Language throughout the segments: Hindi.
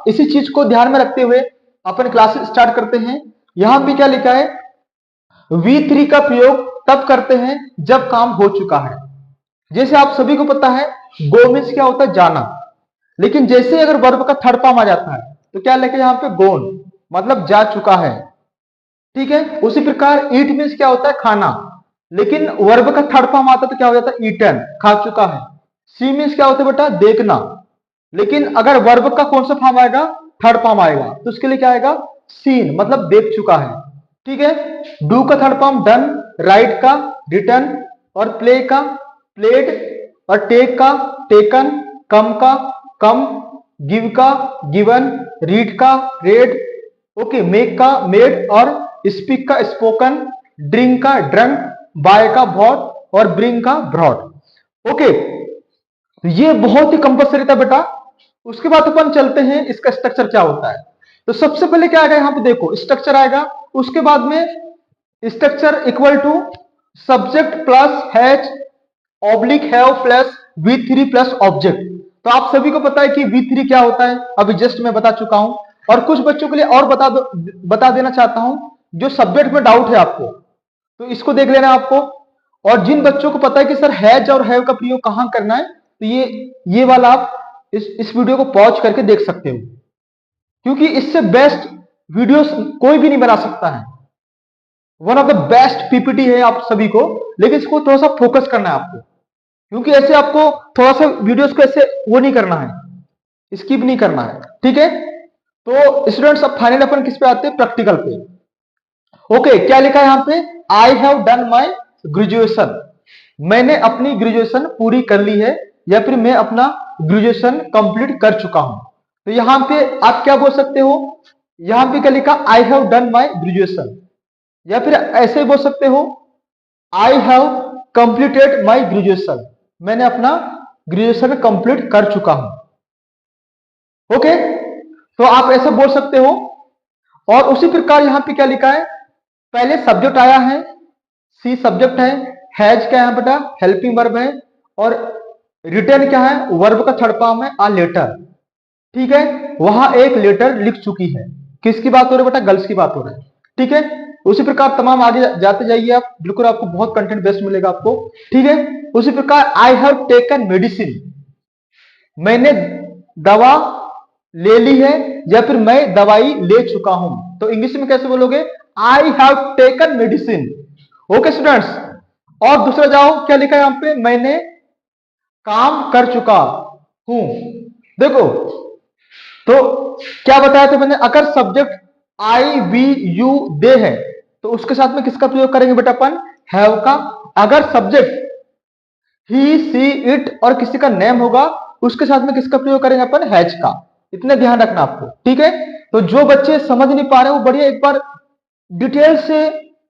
इसी चीज को ध्यान में रखते हुए अपन क्लास स्टार्ट करते हैं। यहां पे क्या लिखा है, V3 का प्रयोग तब करते हैं जब काम हो चुका है। जैसे आप सभी को पता है गो मीन्स क्या होता है, जाना, लेकिन जैसे अगर वर्ब का थर्ड फॉर्म आ जाता है तो क्या लिखे यहाँ पे, गोन, मतलब जा चुका है। ठीक है, उसी प्रकार ईट मीन्स क्या होता है, खाना, लेकिन वर्ब का थर्ड फॉर्म आता है तो क्या हो जाता है, ईटन, खा चुका है। सी मीन्स क्या होता है बेटा, देखना, लेकिन अगर वर्ब का कौन सा फॉर्म आएगा, थर्ड फॉर्म आएगा, तो उसके लिए क्या आएगा, सीन, मतलब देख चुका है। ठीक है, डू का थर्ड फॉर्म डन, राइट का रिटर्न, और प्ले का प्लेड, और टेक का टेकन, कम का कम, गिव का गिवन, रीड का रेड, ओके, मेक का मेड, और स्पीक का स्पोकन, ड्रिंक का ड्रंक, बाय का बॉट, और ब्रिंग का ब्रॉड। ओके, ये बहुत ही कंपल्सरी था बेटा। उसके बाद अपन चलते हैं इसका स्ट्रक्चर क्या होता है। तो सबसे पहले क्या आएगा, यहां पे देखो स्ट्रक्चर आएगा, उसके बाद में structure equal to subject plus has oblique have plus V3 plus object. तो आप सभी को पता है कि V3 क्या होता है, अभी जस्ट मैं बता चुका हूं, और कुछ बच्चों के लिए और बता देना चाहता हूं, जो सब्जेक्ट में डाउट है आपको, तो इसको देख लेना आपको। और जिन बच्चों को पता है कि सर हैज और हैव का प्रयोग कहां करना है, तो ये वाला आप इस वीडियो को पॉज करके देख सकते हो, क्योंकि इससे बेस्ट वीडियोस कोई भी नहीं बना सकता है। One of the best PPT है आप सभी को, लेकिन इसको थोड़ा सा फोकस करना है आपको, क्योंकि ऐसे आपको थोड़ा सा वीडियोस को ऐसे वो नहीं करना है, स्किप नहीं करना है। ठीक है, तो स्टूडेंट्स अब फाइनल अपन किस पे आते हैं, प्रैक्टिकल पे। ओके, क्या लिखा है यहां पे, I have done my graduation, मैंने अपनी ग्रेजुएशन पूरी कर ली है, या फिर मैं अपना ग्रेजुएशन कंप्लीट कर चुका हूं। तो यहां पे आप क्या बोल सकते हो, यहां पे क्या लिखा, I have done my graduation, या फिर ऐसे बोल सकते हो, I have completed my graduation, मैंने अपना ग्रेजुएशन कंप्लीट कर चुका हूं। ओके, तो आप ऐसे बोल सकते हो। और उसी प्रकार यहां पे क्या लिखा है, पहले सब्जेक्ट आया है, सी सब्जेक्ट है, हैज क्या है बेटा, हेल्पिंग वर्ब है, और रिटर्न क्या है, वर्ब का थर्ड फॉर्म है, आ लेटर। ठीक है, वहां एक लेटर लिख चुकी है, किसकी बात हो रही है बेटा, गर्ल्स की बात हो रही है। ठीक है, उसी प्रकार तमाम आगे जाते जाइए आप, बिल्कुल आपको बहुत कंटेंट बेस्ट मिलेगा आपको। ठीक है, उसी प्रकार आई हैव टेकन मेडिसिन, मैंने दवा ले ली है, या फिर मैं दवाई ले चुका हूं, तो इंग्लिश में कैसे बोलोगे, आई have taken medicine. Okay students, और दूसरा जाओ, क्या लिखा है यहां पे, मैंने काम कर चुका हूं। देखो, तो क्या बताया था मैंने, अगर subject I we you they है तो उसके साथ में किसका प्रयोग करेंगे बेटा अपन, हैव का। अगर सब्जेक्ट ही सी इट और किसी का नेम होगा, उसके साथ में किसका प्रयोग करेंगे अपन, हैज का। इतना ध्यान रखना आपको। ठीक है, तो जो बच्चे समझ नहीं पा रहे वो बढ़िया एक बार डिटेल से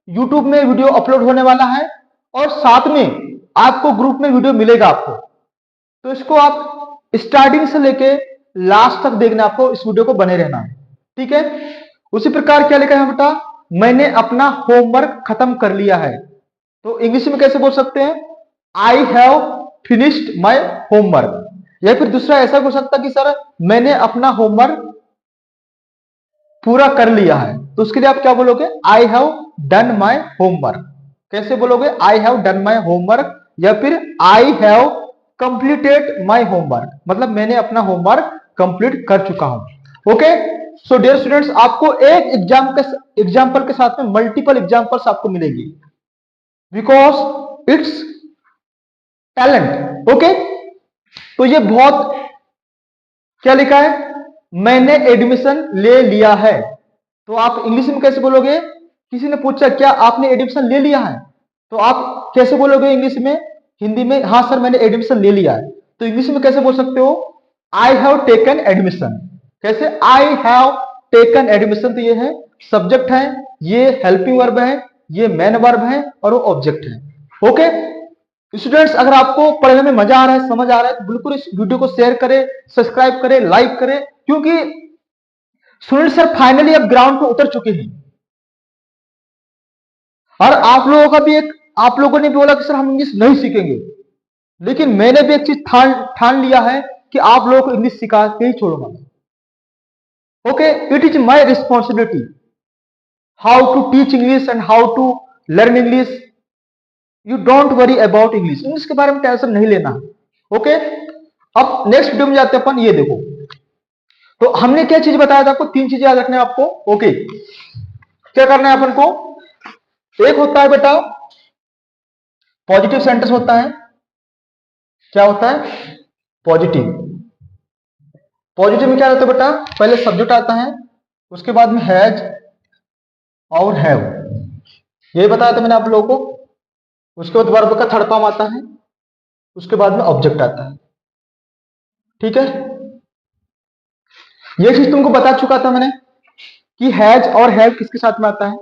यूट्यूब में वीडियो अपलोड होने वाला है, और साथ में आपको ग्रुप में वीडियो मिलेगा आपको, तो इसको आप स्टार्टिंग से लेके लास्ट तक देखना, आपको इस वीडियो को बने रहना है। ठीक है, उसी प्रकार क्या लिखा है बेटा, मैंने अपना होमवर्क खत्म कर लिया है, तो इंग्लिश में कैसे बोल सकते हैं, I have finished my homework. या फिर दूसरा ऐसा हो सकता कि सर मैंने अपना होमवर्क पूरा कर लिया है, तो उसके लिए आप क्या बोलोगे, I have done my homework. कैसे बोलोगे, I have done my homework, या फिर I have completed my homework, मतलब मैंने अपना होमवर्क कंप्लीट कर चुका हूं। ओके, सो डियर स्टूडेंट्स, आपको एक एग्जाम्पल के साथ में मल्टीपल एग्जाम्पल्स आपको मिलेगी, बिकॉज इट्स टैलेंट। ओके, तो ये बहुत, क्या लिखा है, मैंने एडमिशन ले लिया है, तो आप इंग्लिश में कैसे बोलोगे, किसी ने पूछा क्या आपने एडमिशन ले लिया है, तो आप कैसे बोलोगे इंग्लिश में, हिंदी में, हाँ सर मैंने एडमिशन ले लिया है, तो इंग्लिश में कैसे बोल सकते हो, आई हैव टेकन एडमिशन। कैसे, आई हैव टेकन एडमिशन, तो ये है सब्जेक्ट है, ये हेल्पिंग वर्ब है, ये मेन वर्ब है, और वो ऑब्जेक्ट है। ओके स्टूडेंट्स, अगर आपको पढ़ने में मजा आ रहा है, समझ आ रहा है, तो बिल्कुल इस वीडियो को शेयर करें, सब्सक्राइब करें, लाइक करें, क्योंकि सुनील सर फाइनली अब ग्राउंड पर उतर चुके हैं, और आप लोगों का भी एक, आप लोगों ने भी बोला कि सर हम इंग्लिश नहीं सीखेंगे, लेकिन मैंने भी एक चीज ठान लिया है कि आप लोगों को इंग्लिश सिखा के ही छोड़ूंगा। Okay, it is my responsibility how to teach English and how to learn English. You don't worry about English, English के बारे में टेंशन नहीं लेना। ओके, अब नेक्स्ट वीडियो में जाते हैं अपन। ये देखो, तो हमने क्या चीज बताया था आपको, तीन चीजें याद रखना है आपको। ओके, क्या करना है अपन को, एक होता है बेटा पॉजिटिव सेंटेंस होता है। क्या होता है, पॉजिटिव। पॉजिटिव में क्या रहता है बेटा, पहले सब्जेक्ट आता है, उसके बाद में हैज और हैव, यही बताया था मैंने आप लोगों को। उसके बाद वर्ब का थर्ड फॉर्म आता है, उसके बाद में ऑब्जेक्ट आता है। ठीक है, ये चीज तुमको बता चुका था मैंने कि हैज और हैव किसके साथ में आता है।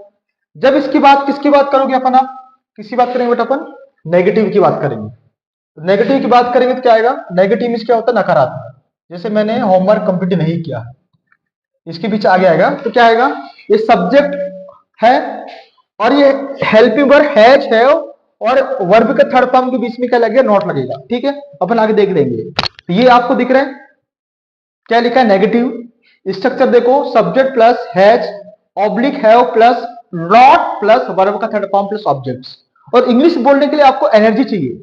जब इसकी बात किसकी बात करोगे अपन, आप किसकी बात करेंगे बेटा, अपन नेगेटिव की बात करेंगे। तो नेगेटिव की बात करेंगे तो क्या आएगा, नेगेटिव मींस क्या होता है, नकारात्मक। जैसे मैंने होमवर्क कंप्लीट नहीं किया, इसके पीछे आगे आएगा तो क्या आएगा, ये सब्जेक्ट है और ये हेल्पिंग वर्ब हैज हैव और वर्ब के थर्ड फॉर्म के बीच में क्या लगेगा, नॉट लगेगा। ठीक है, अपन आगे देख लेंगे। तो ये आपको दिख रहा है क्या लिखा है, नेगेटिव। स्ट्रक्चर देखो, subject plus has oblique have plus not plus verb का थर्ड फॉर्म प्लस ऑब्जेक्ट्स। और इंग्लिश बोलने के लिए आपको एनर्जी चाहिए,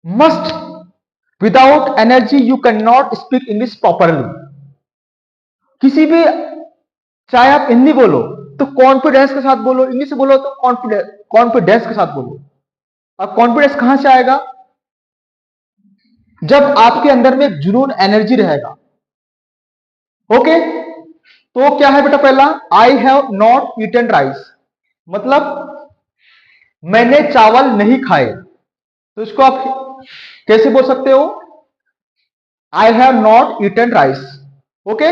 must, without energy you can not speak English properly. किसी भी, चाहे आप हिंदी बोलो तो कॉन्फिडेंस के साथ बोलो, इंग्लिश बोलो तो कॉन्फिडेंस के साथ बोलो। अब कॉन्फिडेंस कहां से आएगा, जब आपके अंदर में जुनून एनर्जी रहेगा। ओके, तो क्या है बेटा, पहला I have not eaten rice, मतलब मैंने चावल नहीं खाए। तो इसको आप कैसे बोल सकते हो, I have not eaten rice. Okay,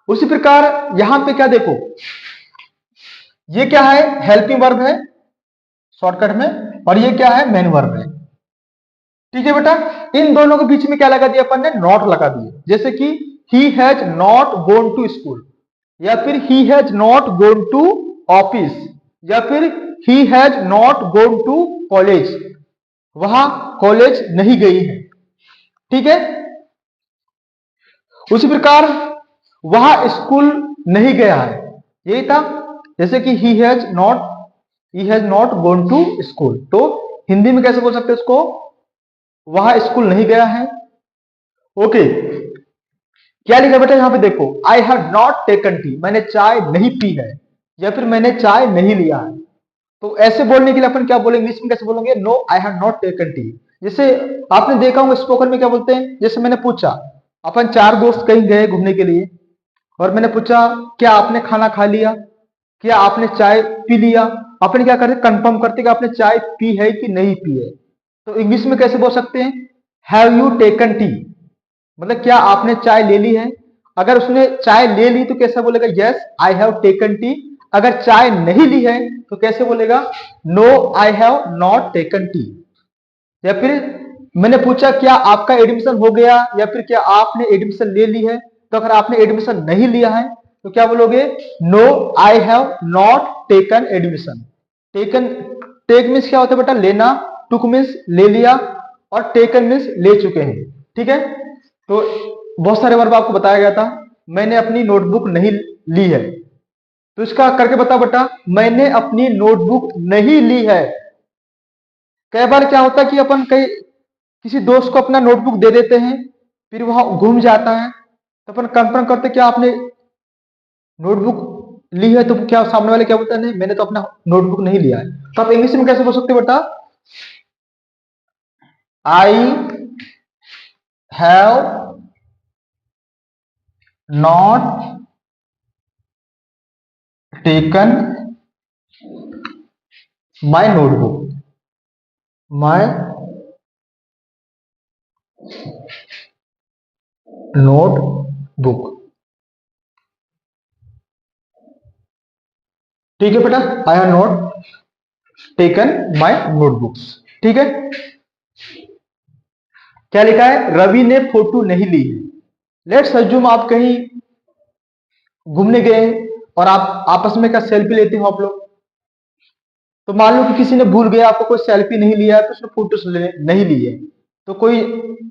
उसी प्रकार यहां पे क्या देखो, ये क्या है, हेल्पिंग वर्ब है शॉर्टकट में, और ये क्या है, मेन वर्ब है। ठीक है बेटा, इन दोनों के बीच में क्या लगा दिया अपन ने, नॉट लगा दिए। जैसे कि he has not gone to school, या फिर he has not gone to office, या फिर he has not gone to college, वहां कॉलेज नहीं गई है। ठीक है, उसी प्रकार वहां स्कूल नहीं गया है, यही था। जैसे कि he has not gone to school, तो हिंदी में कैसे बोल सकते हैं इसको, वहां स्कूल नहीं गया है। ओके, क्या लिखा बेटा यहां पे देखो, आई हैव नॉट टेकन टी, मैंने चाय नहीं पी है, या फिर मैंने चाय नहीं लिया है। तो ऐसे बोलने के लिए अपन क्या बोलेंगे, इंग्लिश में कैसे बोलेंगे, no I have not taken tea. जैसे आपने देखा होगा स्पोकन में क्या बोलते हैं, जैसे मैंने पूछा, अपन चार दोस्त कहीं गए घूमने के लिए और मैंने पूछा क्या आपने खाना खा लिया, क्या आपने चाय पी लिया, अपन क्या करते, कंफर्म करते कि आपने चाय पी है कि नहीं पी है। तो इंग्लिश में कैसे बोल सकते हैं, हैव यू टेकन टी, मतलब क्या आपने चाय ले ली है। अगर उसने चाय ले ली तो कैसे बोलेगा, yes I have taken tea. अगर चाय नहीं ली है तो कैसे बोलेगा, no I have not taken tea. या फिर मैंने पूछा क्या आपका एडमिशन हो गया, या फिर क्या आपने एडमिशन ले ली है। तो अगर आपने एडमिशन नहीं लिया है तो क्या बोलोगे, no I have not taken admission. Taken, take means क्या होता है बेटा, लेना, टुक मीन्स ले लिया, और टेकन मीन्स ले चुके हैं। ठीक है, तो बहुत सारे वर्ब आपको बताया गया था। मैंने अपनी नोटबुक नहीं ली है, तो इसका करके बता बेटा, मैंने अपनी नोटबुक नहीं ली है। कई बार क्या होता है कि अपन कई किसी दोस्त को अपना नोटबुक दे देते हैं, फिर वहां घूम जाता है, तो अपन कंफर्म करते क्या आपने नोटबुक ली है, तो क्या सामने वाले क्या बोलता है, नहीं मैंने तो अपना नोटबुक नहीं लिया है। तो आप इंग्लिश में कैसे बोल सकते हो बेटा, आई have not taken my notebook, my notebook. ठीक है बेटा, आई have not taken my notebooks. ठीक है, क्या लिखा है, रवि ने फोटो नहीं ली है। लेट्स अज्यूम आप कहीं घूमने गए और आप आपस में क्या सेल्फी लेते हो आप लोग। तो मान लो कि किसी ने भूल गया, आपको कोई सेल्फी नहीं लिया है, तो उसने फोटो नहीं ली है। तो कोई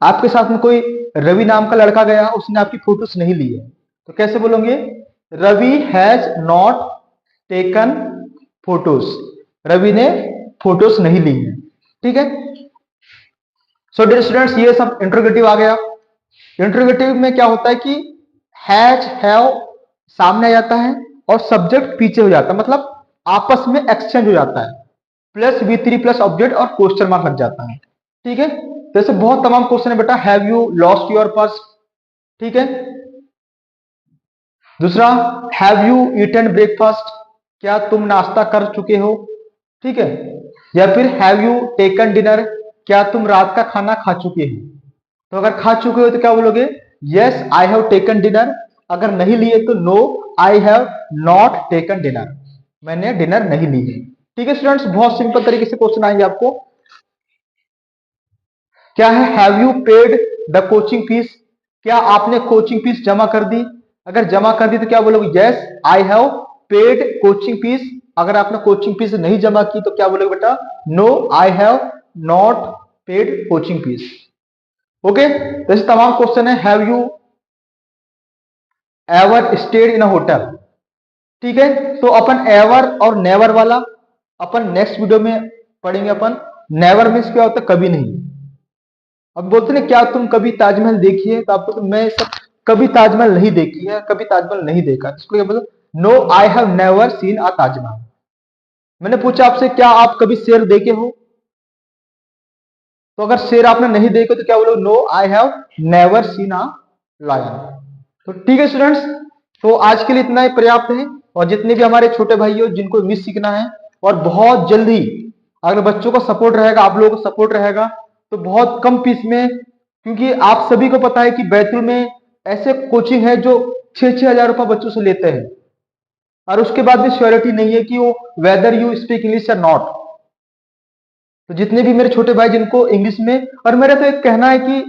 आपके साथ में कोई रवि नाम का लड़का गया, उसने आपकी फोटोस नहीं ली है। तो कैसे बोलोगे? Ravi has not taken photos. Ravi ने फोटोज नहीं ली है। ठीक है। सो डियर स्टूडेंट्स, ये सब इंट्रोगेटिव आ गया। इंट्रोगेटिव में क्या होता है कि हैज हैव सामने आ जाता है और सब्जेक्ट पीछे हो जाता है, मतलब आपस में एक्सचेंज हो जाता है, प्लस V3 प्लस ऑब्जेक्ट और क्वेश्चन मार्क लग जाता है। ठीक है। तो ऐसे बहुत तमाम क्वेश्चन है बेटा। Have you lost your purse? ठीक है। दूसरा, हैव यू ईटन ब्रेकफास्ट? क्या तुम नाश्ता कर चुके हो? ठीक है। या फिर हैव यू टेकन डिनर? क्या तुम रात का खाना खा चुके हो? तो अगर खा चुके हो तो क्या बोलोगे? Yes I have taken dinner. अगर नहीं लिए तो no I have not taken dinner. मैंने डिनर नहीं ली है। ठीक है स्टूडेंट्स, बहुत सिंपल तरीके से क्वेश्चन आएंगे आपको। क्या है? Have you paid the coaching fees? क्या आपने कोचिंग फीस जमा कर दी? अगर जमा कर दी तो क्या बोलोगे? Yes I have paid coaching fees. अगर आपने कोचिंग फीस नहीं जमा की तो क्या बोलोगे बेटा? No I have not paid coaching fees. Okay. तो ऐसे तमाम क्वेश्चन है। Have you ever stayed in a hotel? ठीक है। तो अपन एवर और नेवर वाला अपन नेक्स्ट वीडियो में पढ़ेंगे। अपन नेवर मीन्स क्या होता है? कभी नहीं। अब बोलते ना, क्या तुम कभी ताजमहल देखी है? तो आपको तो मैं सब कभी ताजमहल नहीं देखी है, कभी ताजमहल नहीं देखा। इसको क्या बोलते? No I have never seen a Taj Mahal. मैंने पूछा आपसे, क्या आप कभी शेर देखे हो? तो अगर शेर आपने नहीं देखे तो क्या बोलो? No I have never seen a lion. तो ठीक है स्टूडेंट्स, तो आज के लिए इतना ही पर्याप्त है। और जितने भी हमारे छोटे भाई हो जिनको इंग्लिश सीखना है, और बहुत जल्दी अगर बच्चों को सपोर्ट रहेगा, आप लोगों को सपोर्ट रहेगा, तो बहुत कम फीस में, क्योंकि आप सभी को पता है कि बैतूल में ऐसे कोचिंग है जो 6,000 रुपए बच्चों से लेते हैं, और उसके बाद भी श्योरिटी नहीं है कि वो वेदर यू स्पीक इंग्लिश या नॉट। तो जितने भी मेरे छोटे भाई जिनको इंग्लिश में, और मेरा तो एक कहना है कि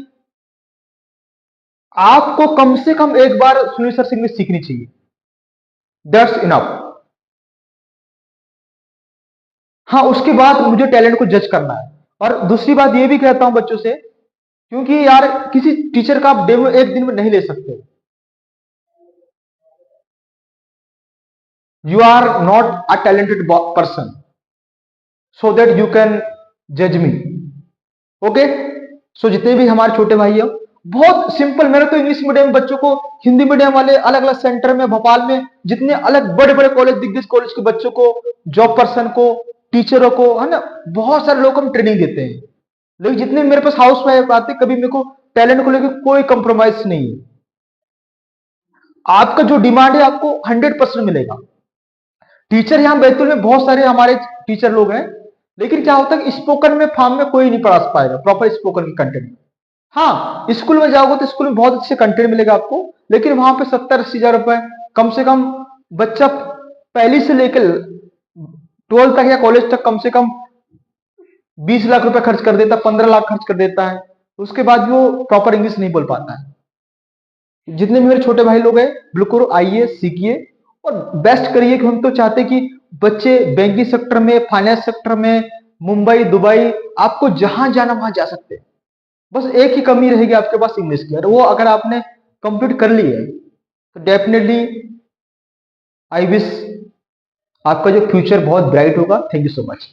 आपको कम से कम एक बार सुनील सर से इंग्लिश सीखनी चाहिए। That's enough. हाँ, उसके बाद मुझे टैलेंट को जज करना है। और दूसरी बात ये भी कहता हूं बच्चों से, क्योंकि यार किसी टीचर का आप डेमो एक दिन में नहीं ले सकते। You are not a talented person so that you can जज मी। ओके। सो जितने भी हमारे छोटे भाई हैं, बहुत सिंपल। मैंने तो इंग्लिश मीडियम बच्चों को, हिंदी मीडियम वाले अलग अलग सेंटर में भोपाल में जितने अलग बड़े बड़े कॉलेज, दिग्गज कॉलेज के बच्चों को, जॉब पर्सन को, टीचरों को, है ना, बहुत सारे लोग हम ट्रेनिंग देते हैं। लेकिन जितने मेरे पास हाउस वाइफ आते, कभी मेरे को टैलेंट को लेकर कोई कंप्रोमाइज नहीं है। आपका जो डिमांड है आपको 100% मिलेगा। टीचर यहाँ बैतूल में बहुत सारे हमारे टीचर लोग हैं, लेकिन क्या होता है कि स्पोकन में फॉर्म में कोई नहीं पढ़ा पाएगा प्रॉपर स्पोकन के कंटेंट। हाँ, स्कूल में जाओगे तो स्कूल में बहुत अच्छे कंटेंट मिलेगा आपको, लेकिन वहां पे 70-80 हजार रुपए कम से कम बच्चा पहली से लेकर 12 तक या कॉलेज तक कम से कम 20 लाख रुपए खर्च कर देता, 15 लाख खर्च कर देता है। उसके बाद भी वो प्रॉपर इंग्लिश नहीं बोल पाता है। जितने भी मेरे छोटे भाई लोग हैं, बिल्कुल आइए, सीखिए और बेस्ट करिए। कि हम तो चाहते कि बच्चे बैंकिंग सेक्टर में, फाइनेंस सेक्टर में, मुंबई, दुबई, आपको जहां जाना वहां जा सकते हैं। बस एक ही कमी रहेगी आपके पास, इंग्लिश की, और वो अगर आपने कंप्लीट कर ली है तो डेफिनेटली आई विश आपका जो फ्यूचर बहुत ब्राइट होगा। Thank you so much.